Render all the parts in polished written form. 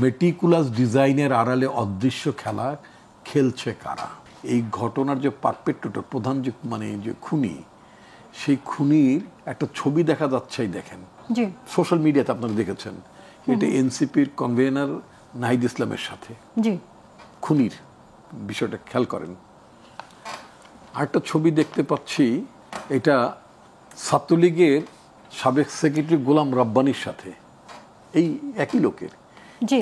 Meticulous ডিজাইনের আড়ালে অদৃশ্য খেলা খেলছে কারা? এই ঘটনার যে পারপেট্রেটর, প্রধান যে যে খুনি, সেই খুনির একটা ছবি দেখা যাচ্ছে, দেখেন সোশ্যাল মিডিয়াতে, আপনারা দেখেছেন। এটা এনসিপির কনভেনার নাহিদ ইসলামের সাথে খুনির বিষয়টা খেয়াল করেন। আরেকটা ছবি দেখতে পাচ্ছি, এটা ছাত্রলীগের সাবেক সেক্রেটারি গোলাম রব্বানীর সাথে, এই একই লোকের।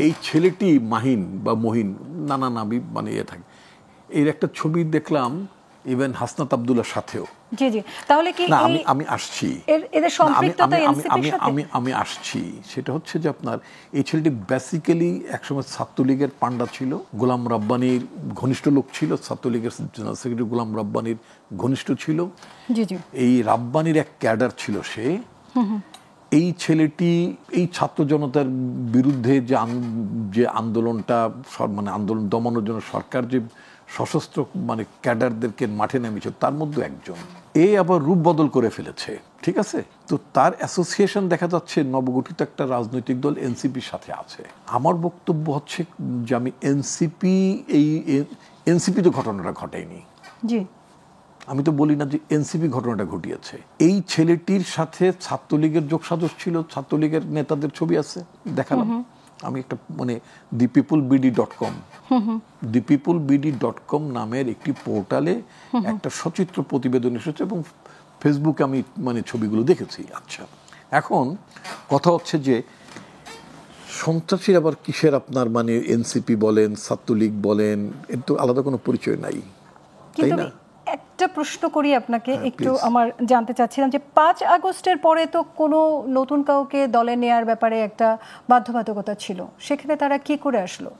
এই ছেলেটি মাহিন বা মহিন, নানা নাবি থাকে, এর একটা ছবি দেখলাম ইভেন হাসনাত আব্দুল্লাহর সাথেও। জি জি, তাহলে কি আমি আসছি, এদের সম্পৃক্ততা এনসিপির সাথে? আমি আসছি। সেটা হচ্ছে যে আপনার এই ছেলেটি বেসিক্যালি একসময় ছাত্রলীগের পান্ডা ছিল, গোলাম রব্বানীর ঘনিষ্ঠ লোক ছিল, ছাত্রলীগের জেনারেল সেক্রেটারি গোলাম রব্বানীর ঘনিষ্ঠ ছিল। জি জি, এই রব্বানীর এক ক্যাডার ছিল সে। এই ছেলেটি এই ছাত্র জনতার বিরুদ্ধে যে আন্দোলনটা, আন্দোলন দমানোর জন্য সরকার যে সশস্ত্র ক্যাডারদেরকে মাঠে নেমেছে, তার মধ্যে একজন। এ আবার রূপ বদল করে ফেলেছে, ঠিক আছে? তো তার অ্যাসোসিয়েশন দেখা যাচ্ছে নবগঠিত একটা রাজনৈতিক দল এনসিপির সাথে আছে। আমার বক্তব্য হচ্ছে যে আমি এনসিপি তো ঘটনাটা ঘটেনি, জি, আমি তো বলি না যে এনসিপি ঘটনাটা ঘটিয়েছে। এই ছেলেটির সাথে ছাত্রলীগের যোগসাজশ ছিল, ছাত্রলীগের নেতাদের ছবি আছে, দেখালাম আমি একটা thepeoplebd.com নামের একটি পোর্টালে একটা সচিত্র প্রতিবেদন এসেছে এবং ফেসবুকে আমি ছবিগুলো দেখেছি। আচ্ছা, এখন কথা হচ্ছে যে সন্ত্রাসীর আবার কিসের আপনার এনসিপি বলেন, ছাত্রলীগ বলেন, এর তো আলাদা কোনো পরিচয় নাই, তাই না? একটা প্রশ্ন করি আপনাকে, একটু আমার জানতে চাচ্ছিলাম যে 5 আগস্টের পরে তো কোনো নতুন কাউকে দলে নেয়ার ব্যাপারে একটা বাধ্যবাধকতা ছিল, সেখানে তারা কি করে আসলো?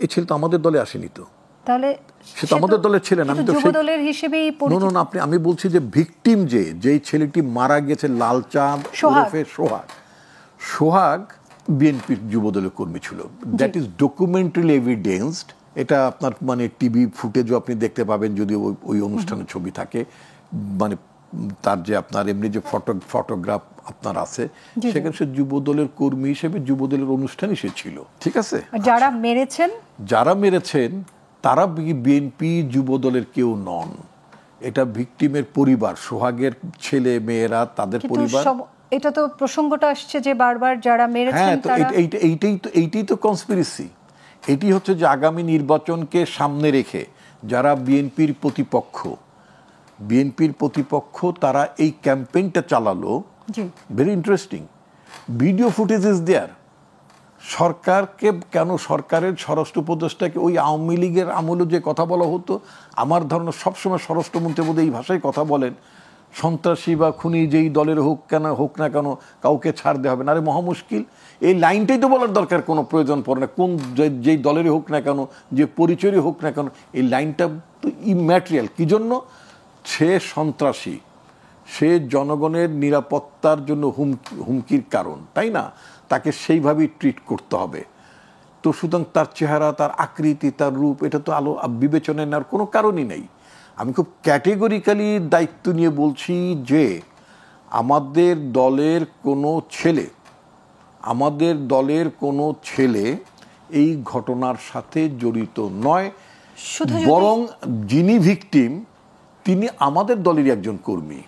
এই ছেলে তো আমাদের দলে আসেনি, তো তাহলে সে তো আমাদের দলের ছিলেন। আমি তো যুব দলের হিসেবেই পরিচিত। না, আমি বলছি যে ভিকটিম যেই ছেলেটি মারা গেছে, লালচাঁদ ওরফে সোহাগ বিএনপির যুব দলের কর্মী ছিল। That is documentary evidenced. এটা আপনার টিভি ফুটেজও আপনি দেখতে পাবেন, যদি ওই অনুষ্ঠানের ছবি থাকে, তার যে আপনার এমনি যে ফটোগ্রাফ আপনার আছে, সেখানে সে যুব দলের কর্মী হিসেবে যুব দলের অনুষ্ঠানই সে ছিল, ঠিক আছে? যারা মেরেছেন তারা বিএনপি যুব দলের কেউ নন। এটা ভিকটিমের পরিবার, সোহাগের ছেলে মেয়েরা, তাদের পরিবার। এটা তো প্রসঙ্গটা আসছে যে বারবার যারা মেরেছেন তারা, এইটাই তো কনস্পিরেসি। এটি হচ্ছে যে আগামী নির্বাচনকে সামনে রেখে যারা বিএনপির প্রতিপক্ষ তারা এই ক্যাম্পেইনটা চালালো। Very interesting. Video footage is there. সরকারকে কেন, সরকারের স্বরাষ্ট্র উপদেষ্টাকে ওই আওয়ামী লীগের আমলে যে কথা বলা হতো, আমার ধারণা সবসময় স্বরাষ্ট্রমন্ত্রী বোধহয় এই ভাষায় কথা বলেন, সন্ত্রাসী বা খুনি যেই দলের হোক না কেন কাউকে ছাড় দেওয়া হবে না। আরে মহা মুশকিল, এই লাইনটাই তো বলার দরকার কোনো প্রয়োজন পড়ে না। কোন যেই দলেরই হোক না কেন, যে পরিচয়ই হোক না কেন, এই লাইনটা তো ইম্যাটেরিয়াল। কি জন্য? সে সন্ত্রাসী, সে জনগণের নিরাপত্তার জন্য হুমকির কারণ, তাই না? তাকে সেইভাবেই ট্রিট করতে হবে। তো সুতরাং তার চেহারা, তার আকৃতি, তার রূপ, এটা তো বিবেচনায় নেওয়ার কোনো কারণই নেই। আমি খুব ক্যাটেগরিক্যালি দায়িত্ব নিয়ে বলছি যে আমাদের দলের কোনো ছেলে এই ঘটনার সাথে জড়িত নয়, বরং যিনি ভিকটিম তিনি আমাদের দলেরই একজন কর্মী।